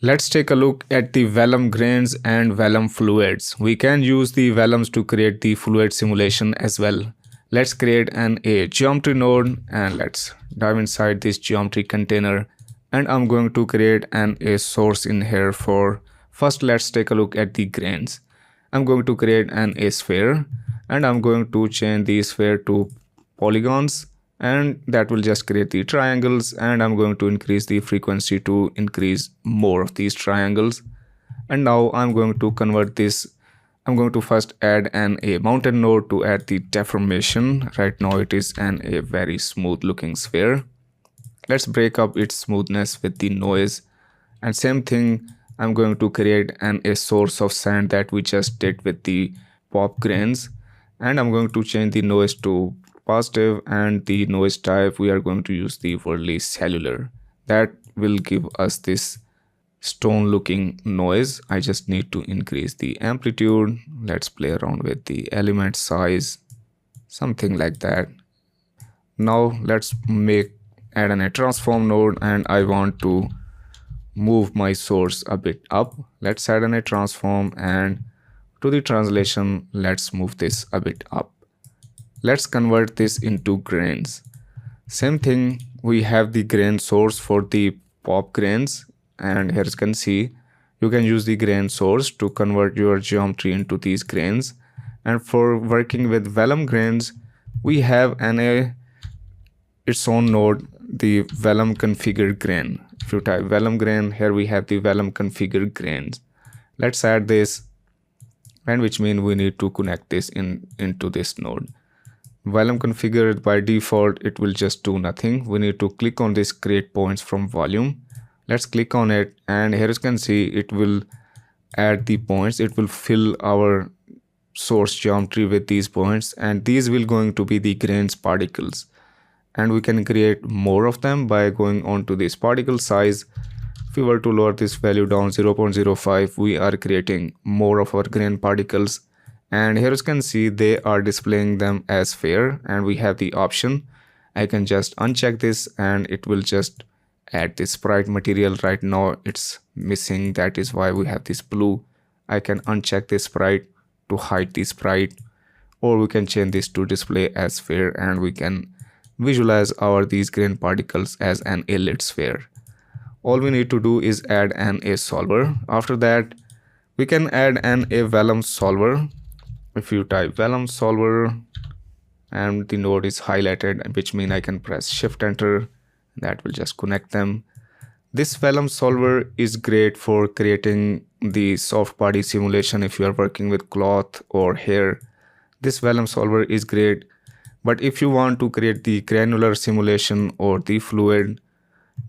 Let's take a look at the Vellum Grains and Vellum Fluids. We can use the Vellums to create the fluid simulation as well. Let's create a geometry node and let's dive inside this geometry container, and I'm going to create a source in here for first. Let's take a look at the grains. I'm going to create a sphere, and I'm going to change the sphere to polygons, and that will just create the triangles, and I'm going to increase the frequency to increase more of these triangles. And now I'm going to convert this. I'm going to first add a mountain node to add the deformation. Right now it is a very smooth looking sphere. Let's break up its smoothness with the noise, and same thing, I'm going to create a source of sand that we just did with the pop grains, and I'm going to change the noise to positive, and the noise type we are going to use the Whirly cellular. That will give us this stone looking noise. I just need to increase the amplitude. Let's play around with the element size, something like that. Now let's add a transform node, and I want to move my source a bit up. Let's add a transform, and to the translation let's move this a bit up. Let's convert this into grains. Same thing, we have the grain source for the pop grains, and here you can see you can use the grain source to convert your geometry into these grains. And for working with Vellum grains, we have its own node, the Vellum configured grain. If you type Vellum grain, here we have the Vellum configured grains. Let's add this, and which means we need to connect this into this node. Vellum configured, by default it will just do nothing. We need to click on this create points from volume. Let's click on it, and here you can see it will add the points. It will fill our source geometry with these points, and these will going to be the grains particles, and we can create more of them by going on to this particle size. If we were to lower this value down 0.05, we are creating more of our grain particles, and here you can see they are displaying them as fair, and we have the option. I can just uncheck this and it will just add this sprite material. Right now it's missing, that is why we have this blue. I can uncheck this sprite to hide the sprite, or we can change this to display as fair, and we can visualize these grain particles as an lit sphere. All we need to do is add a solver. After that we can add a Vellum solver. If you type Vellum solver and the node is highlighted, which means I can press shift enter, that will just connect them. This Vellum solver is great for creating the soft body simulation. If you are working with cloth or hair, this Vellum solver is great. But if you want to create the granular simulation or the fluid,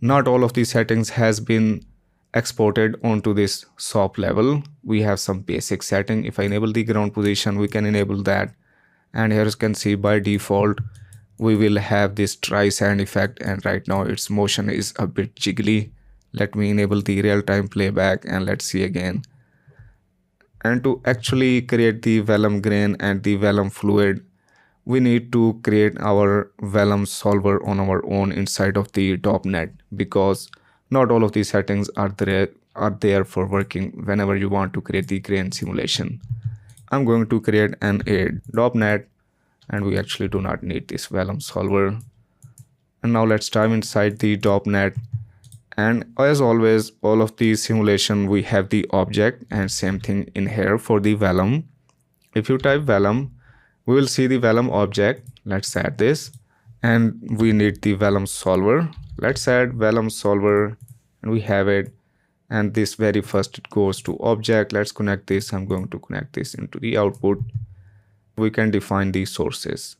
not all of these settings has been exported onto this soft level. We have some basic setting. If I enable the ground position, we can enable that, and here you can see by default we will have this dry sand effect, and right now its motion is a bit jiggly. Let me enable the real-time playback and let's see again. And to actually create the Vellum grain and the Vellum fluid, we need to create our Vellum solver on our own inside of the .NET, because not all of these settings are there for working whenever you want to create the grain simulation. I'm going to create a .NET, and we actually do not need this Vellum solver. And now let's dive inside the .NET, and as always, all of the simulation we have the object, and same thing in here for the Vellum. If you type Vellum, we will see the Vellum object. Let's add this, and we need the Vellum solver. Let's add Vellum solver, and we have it. And this very first it goes to object. Let's connect this. I'm going to connect this into the output. We can define the sources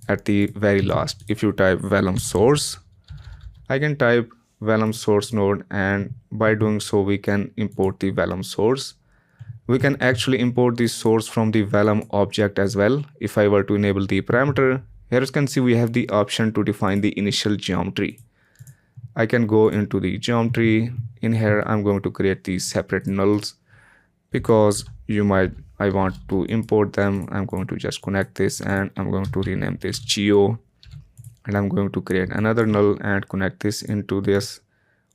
at the very last. If you type Vellum source, I can type Vellum source node, and by doing so we can import the Vellum source. We can actually import the source from the Vellum object as well. If I were to enable the parameter, here you can see we have the option to define the initial geometry. I can go into the geometry. In here I'm going to create these separate nulls, because I want to import them. I'm going to just connect this, and I'm going to rename this geo, and I'm going to create another null and connect this into this.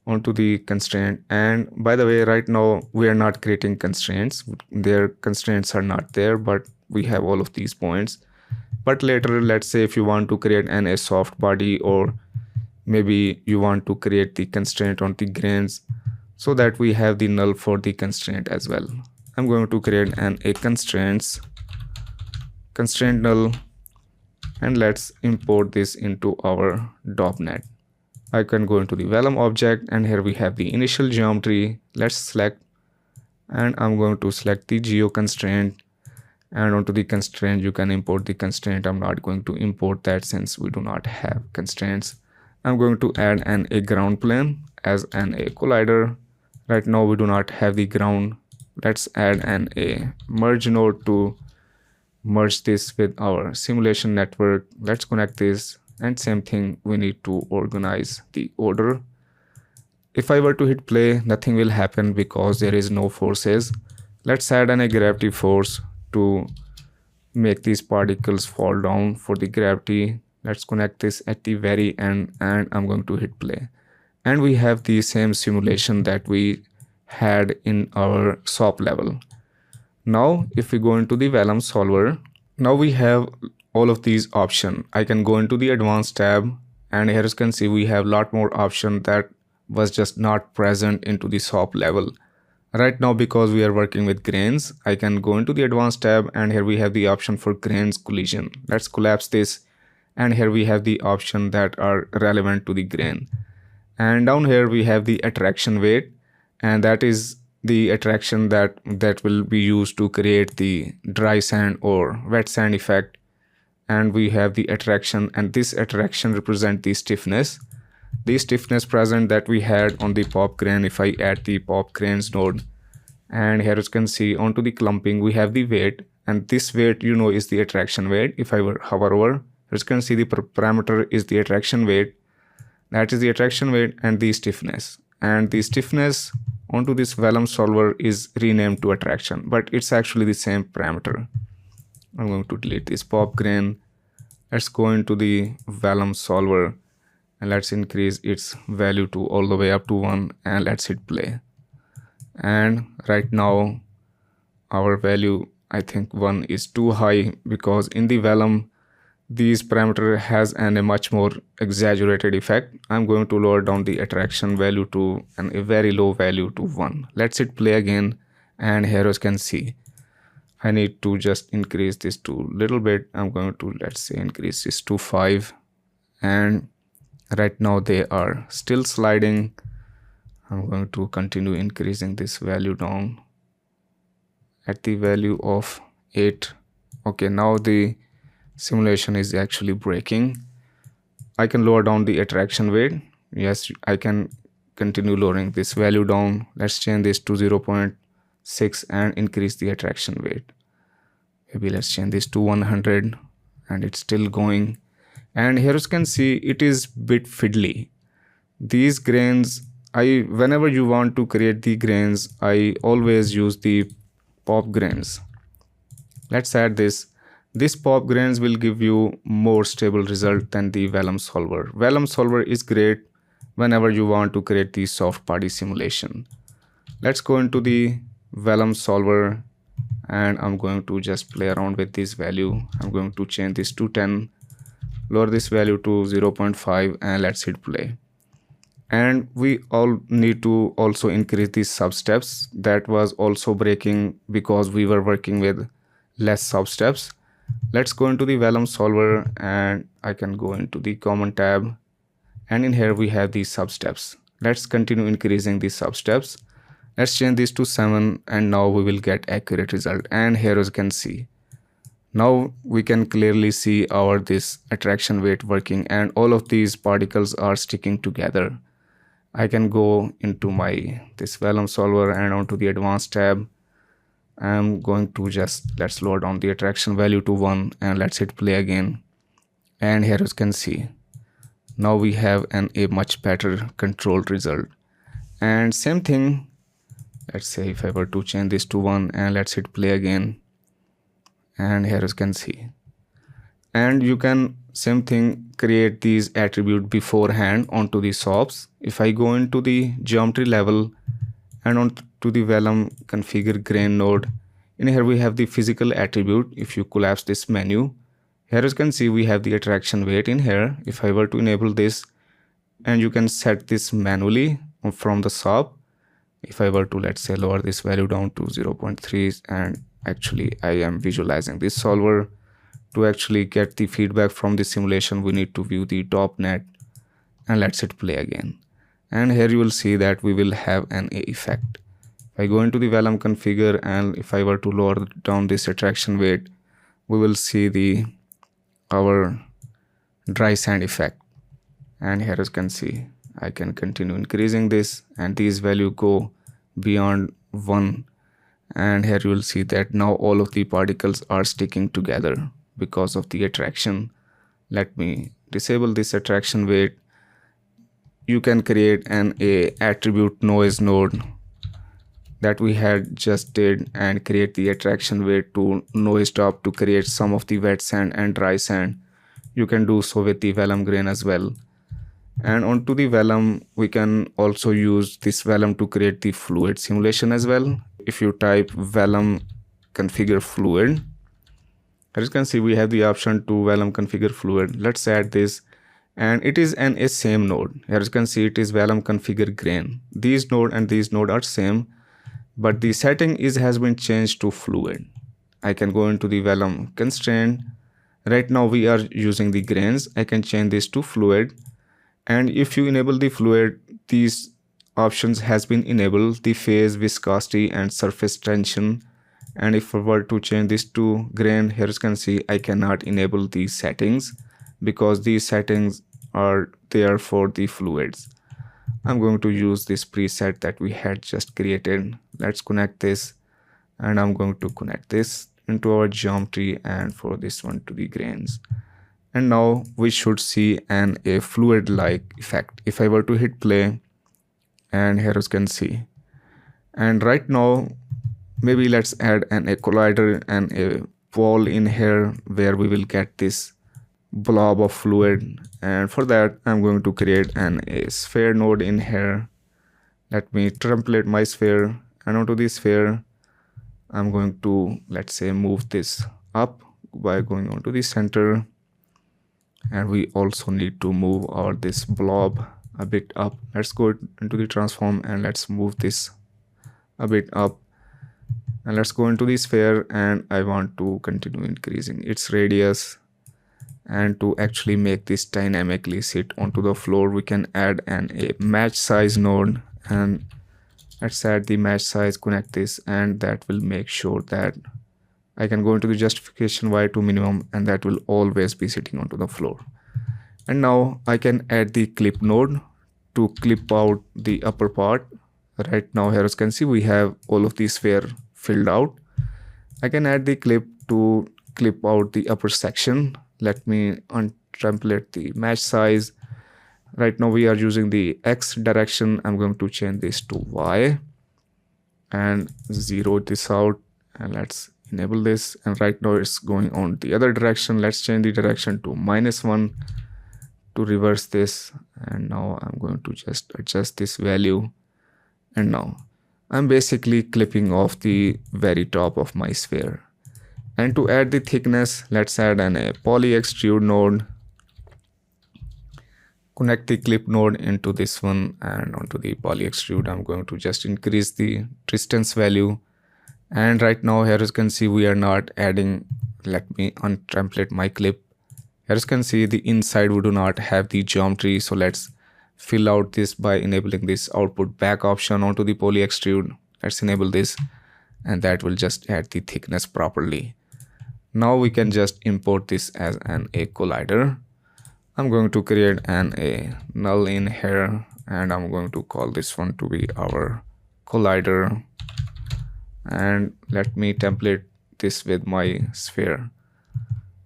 onto the constraint. And by the way, right now we are not creating constraints. Their constraints are not there, but we have all of these points. But later, let's say if you want to create a soft body, or maybe you want to create the constraint on the grains, so that we have the null for the constraint as well. I'm going to create a constraint null, and let's import this into our .NET. I can go into the Vellum object, and here we have the initial geometry. Let's select, and I'm going to select the geo constraint, and onto the constraint you can import the constraint. I'm not going to import that since we do not have constraints. I'm going to add a ground plane as a collider. Right now we do not have the ground. Let's add a merge node to merge this with our simulation network. Let's connect this, and same thing, we need to organize the order. If I were to hit play, nothing will happen because there is no forces. Let's add a gravity force to make these particles fall down for the gravity. Let's connect this at the very end, and I'm going to hit play. And we have the same simulation that we had in our SOP level. Now, if we go into the Vellum solver, now we have all of these options. I can go into the advanced tab, and here you can see we have a lot more options that was just not present into the SOP level. Right now, because we are working with grains, I can go into the advanced tab, and here we have the option for grains collision. Let's collapse this, and here we have the option that are relevant to the grain. And down here we have the attraction weight, and that is the attraction that will be used to create the dry sand or wet sand effect. And we have the attraction, and this attraction represent the stiffness present that we had on the pop grain. If I add the pop grains node, and here you can see onto the clumping we have the weight, and this weight is the attraction weight. If I were hover over, you can see the parameter is the attraction weight. That is the attraction weight and the stiffness. And the stiffness onto this Vellum solver is renamed to attraction, but it's actually the same parameter. I'm going to delete this pop grain. Let's go into the Vellum solver, and let's increase its value to all the way up to 1, and let's hit play. And right now our value, I think 1 is too high, because in the Vellum these parameter has a much more exaggerated effect. I'm going to lower down the attraction value to a very low value to 1. Let's hit play again, and here you can see I need to just increase this to a little bit. I'm going to, let's say, increase this to 5, and right now they are still sliding. I'm going to continue increasing this value down at the value of 8. Okay, now the simulation is actually breaking. I can lower down the attraction weight. Yes, I can continue lowering this value down. Let's change this to 0.6 and increase the attraction weight. Maybe let's change this to 100, and it's still going. And here you can see it is bit fiddly. These grains, whenever you want to create the grains, I always use the pop grains. Let's add this. This pop grains will give you more stable result than the Vellum solver. Vellum solver is great whenever you want to create the soft body simulation. Let's go into the Vellum solver, and I'm going to just play around with this value. I'm going to change this to 10, lower this value to 0.5, and let's hit play. And we all need to also increase these substeps. That was also breaking because we were working with less substeps. Let's go into the Vellum solver, and I can go into the common tab, and in here we have these substeps. Let's continue increasing these substeps. Let's change this to 7, and now we will get accurate result. And here you can see, now we can clearly see our this attraction weight working, and all of these particles are sticking together. I can go into this Vellum solver and onto the advanced tab. I'm going to let's lower down the attraction value to 1, and let's hit play again. And here you can see, now we have a much better controlled result. And same thing, let's say if I were to change this to 1, and let's hit play again. And here you can see, and you can same thing, create these attribute beforehand onto the shapes. If I go into the geometry level and on to the Vellum configure grain node, in here we have the physical attribute. If you collapse this menu, here you can see we have the attraction weight in here. If I were to enable this, and you can set this manually from the shop. If I were to, let's say, lower this value down to 0.3, and actually I am visualizing this solver. To actually get the feedback from the simulation, we need to view the top net, and let's hit play again. And here you will see that we will have an effect. If I go into the Vellum configure, and if I were to lower down this attraction weight, we will see our dry sand effect. And here you can see I can continue increasing this, and these value go beyond 1, and here you will see that now all of the particles are sticking together because of the attraction. Let me disable this attraction weight. You can create an attribute noise node that we had just did, and create the attraction weight to noise top to create some of the wet sand and dry sand. You can do so with the Vellum grain as well. And onto the Vellum, we can also use this Vellum to create the fluid simulation as well. If you type Vellum configure fluid, as you can see we have the option to Vellum configure fluid. Let's add this, and it is a same node. Here you can see it is Vellum configure grain. These node and these node are same, but the setting has been changed to fluid. I can go into the Vellum constraint. Right now we are using the grains. I can change this to fluid, and if you enable the fluid, these options has been enabled: the phase, viscosity, and surface tension. And if I were to change this to grain, here you can see I cannot enable these settings because these settings are there for the fluids. I'm going to use this preset that we had just created. Let's connect this, and I'm going to connect this into our geometry, and for this one to the grains. And now we should see a fluid like effect. If I were to hit play, and here you can see, and right now maybe let's add a collider and a wall in here where we will get this blob of fluid. And for that I'm going to create a sphere node in here. Let me template my sphere, and onto this sphere I'm going to, let's say, move this up by going on to the center, and we also need to move this blob a bit up. Let's go into the transform, and let's move this a bit up, and let's go into the sphere, and I want to continue increasing its radius. And to actually make this dynamically sit onto the floor, we can add a match size node, and let's add the match size, connect this, and that will make sure that I can go into the justification y to minimum, and that will always be sitting onto the floor. And now I can add the clip node to clip out the upper part. Right now here as you can see we have all of the sphere filled out. I can add the clip to clip out the upper section. Let me untemplate the match size. Right now we are using the X direction. I'm going to change this to Y and zero this out, and let's enable this. And right now it's going on the other direction. Let's change the direction to -1 to reverse this. And now I'm going to just adjust this value, and now I'm basically clipping off the very top of my sphere. And to add the thickness, let's add a poly extrude node. Connect the clip node into this one, and onto the poly extrude I'm going to just increase the distance value. And right now here as you can see we are not adding. Let me untemplate my clip. Here as you can see the inside we do not have the geometry, so let's fill out this by enabling this output back option onto the poly extrude. Let's enable this, and that will just add the thickness properly. Now we can just import this as a collider. I'm going to create a null in here, and I'm going to call this one to be our collider. And let me template this with my sphere.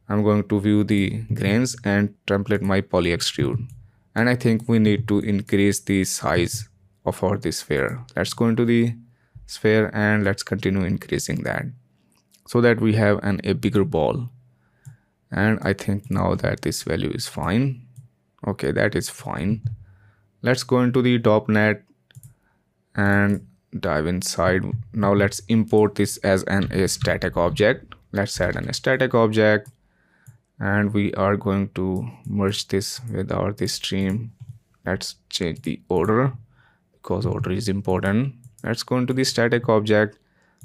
I'm going to view the grains and template my poly extrude. And I think we need to increase the size of this sphere. Let's go into the sphere and let's continue increasing that, so that we have a bigger ball. And I think now that this value is fine. Okay, that is fine. Let's go into the .NET and dive inside. Now let's import this as a static object. Let's add a static object, and we are going to merge this with our this stream. Let's change the order because order is important. Let's go into the static object,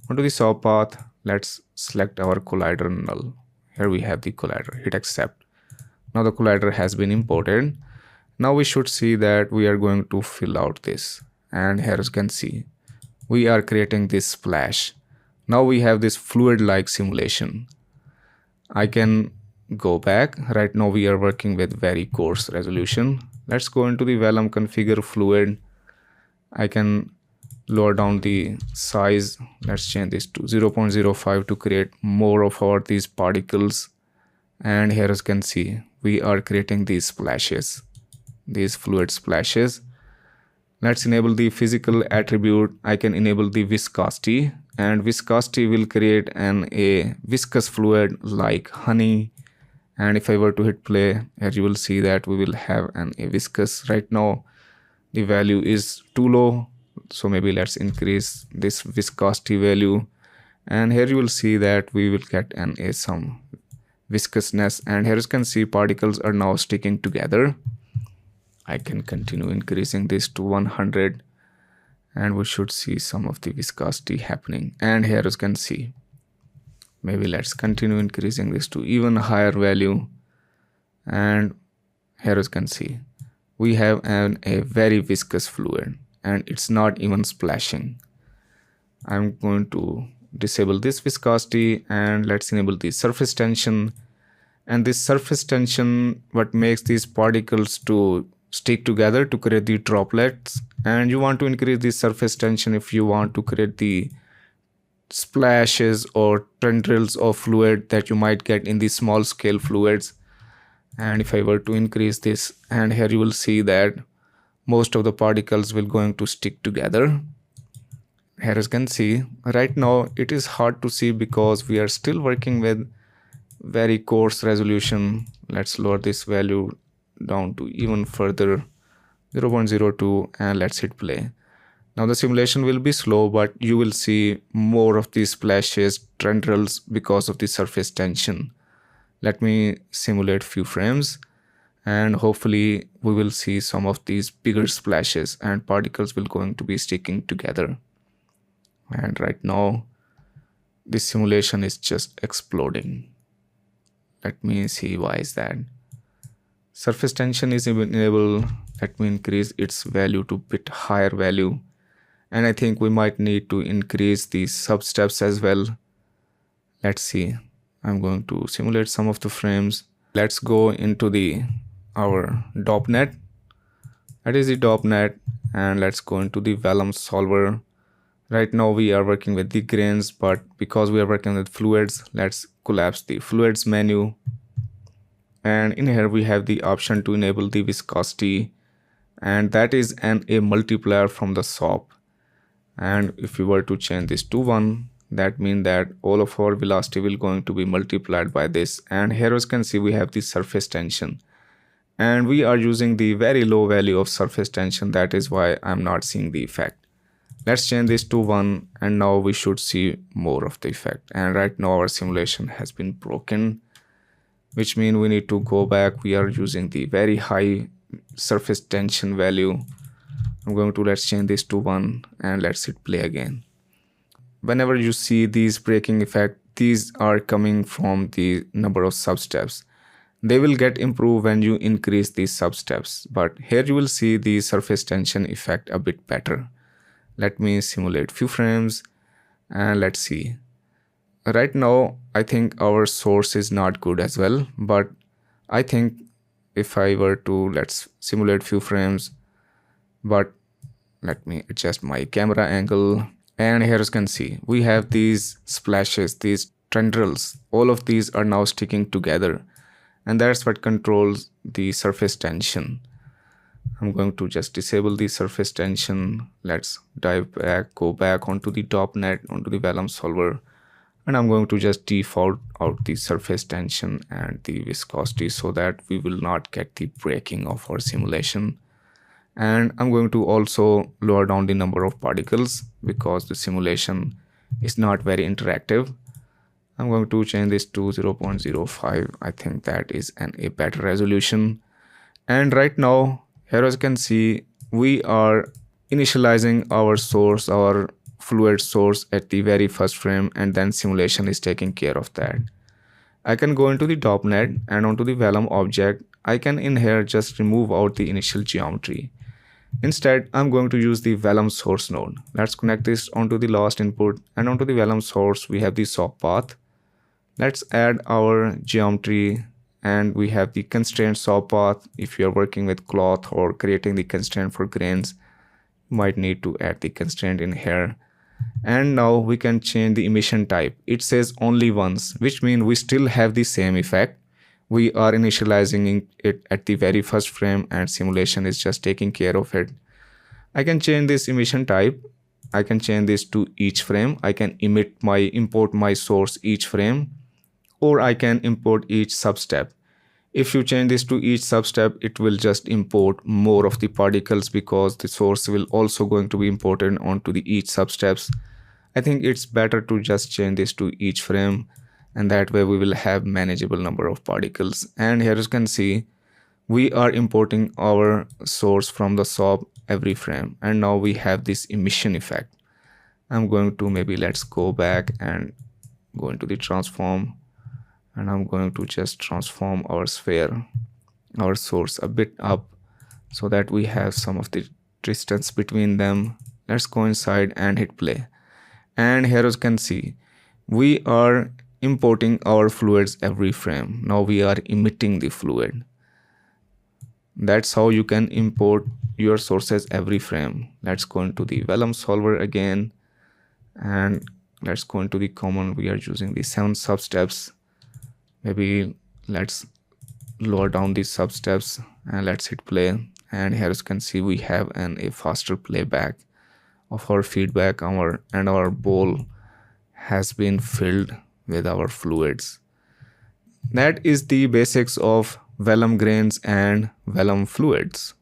onto the saw path. Let's select our collider null. Here we have the collider. Hit accept. Now the collider has been imported. Now we should see that we are going to fill out this, and here you can see we are creating this splash. Now we have this fluid like simulation. I can go back. Right now we are working with very coarse resolution. Let's go into the Vellum configure fluid. I can lower down the size. Let's change this to 0.05 to create more of our these particles. And here you can see we are creating these splashes, these fluid splashes. Let's enable the physical attribute. I can enable the viscosity, and viscosity will create a viscous fluid like honey. And if I were to hit play, here you will see that we will have a viscous. Right now the value is too low, so maybe let's increase this viscosity value, and here you will see that we will get some viscousness. And here you can see particles are now sticking together. I can continue increasing this to 100, and we should see some of the viscosity happening. And here you can see, maybe let's continue increasing this to even higher value, and here you can see we have a very viscous fluid, and it's not even splashing. I'm going to disable this viscosity, and let's enable the surface tension. And this surface tension what makes these particles to stick together to create the droplets. And you want to increase the surface tension if you want to create the splashes or tendrils of fluid that you might get in the small scale fluids. And if I were to increase this, and here you will see that most of the particles will going to stick together. Here you can see right now it is hard to see because we are still working with very coarse resolution. Let's lower this value down to even further 0.02, and let's hit play. Now the simulation will be slow, but you will see more of these splashes, tendrils because of the surface tension. Let me simulate few frames, and hopefully we will see some of these bigger splashes and particles will going to be sticking together. And right now this simulation is just exploding. Let me see why is that. Surface tension is enabled. Let me increase its value to bit higher value, and I think we might need to increase the substeps as well. Let's see. I'm going to simulate some of the frames. Let's go into our .NET. That is the .NET, and let's go into the Vellum solver. Right now we are working with the grains, but because we are working with fluids, let's collapse the fluids menu. And in here we have the option to enable the viscosity, and that is a multiplier from the SOP. And if we were to change this to 1, that means that all of our velocity will going to be multiplied by this. And here you can see we have the surface tension, and we are using the very low value of surface tension. That is why I'm not seeing the effect. Let's change this to 1, and now we should see more of the effect. And right now our simulation has been broken, which means we need to go back. We are using the very high surface tension value. I'm going to let's change this to 1, and let's hit play again. Whenever you see these breaking effect, these are coming from the number of substeps. They will get improved when you increase these substeps, but here you will see the surface tension effect a bit better. Let me simulate few frames, and let's see. Right now I think our source is not good as well, but I think if I were to let's simulate few frames, but let me adjust my camera angle, and here you can see we have these splashes, these tendrils. All of these are now sticking together, and that's what controls the surface tension. I'm going to just disable the surface tension. Let's dive back, go back onto the .NET, onto the Vellum solver. And I'm going to just default out the surface tension and the viscosity so that we will not get the breaking of our simulation. And I'm going to also lower down the number of particles because the simulation is not very interactive. I'm going to change this to 0.05. I think that is a better resolution. And right now, here as you can see, we are initializing our source, our fluid source at the very first frame, and then simulation is taking care of that. I can go into the .NET and onto the Vellum object. I can in here just remove out the initial geometry. Instead, I'm going to use the Vellum source node. Let's connect this onto the last input, and onto the Vellum source we have the SOP path. Let's add our geometry, and we have the constraint SOP path. If you are working with cloth or creating the constraint for grains, you might need to add the constraint in here. And now we can change the emission type. It says only once, which means we still have the same effect. We are initializing it at the very first frame and simulation is just taking care of it. I can change this emission type. I can change this to each frame. I can import my source each frame, or I can import each substep. If you change this to each substep, it will just import more of the particles because the source will also going to be imported onto the each substeps. I think it's better to just change this to each frame, and that way we will have manageable number of particles. And here you can see we are importing our source from the SOP every frame, and now we have this emission effect. I'm going to maybe let's go back and go into the transform, and I'm going to just transform our sphere, our source a bit up so that we have some of the distance between them. Let's go inside and hit play. And here you can see we are importing our fluids every frame. Now we are emitting the fluid. That's how you can import your sources every frame. Let's go into the Vellum solver again, and let's go into the common. We are using the 7 substeps. Maybe let's lower down these substeps and let's hit play. And here you can see we have a faster playback of our feedback. Our bowl has been filled with our fluids. That is the basics of Vellum grains and Vellum fluids.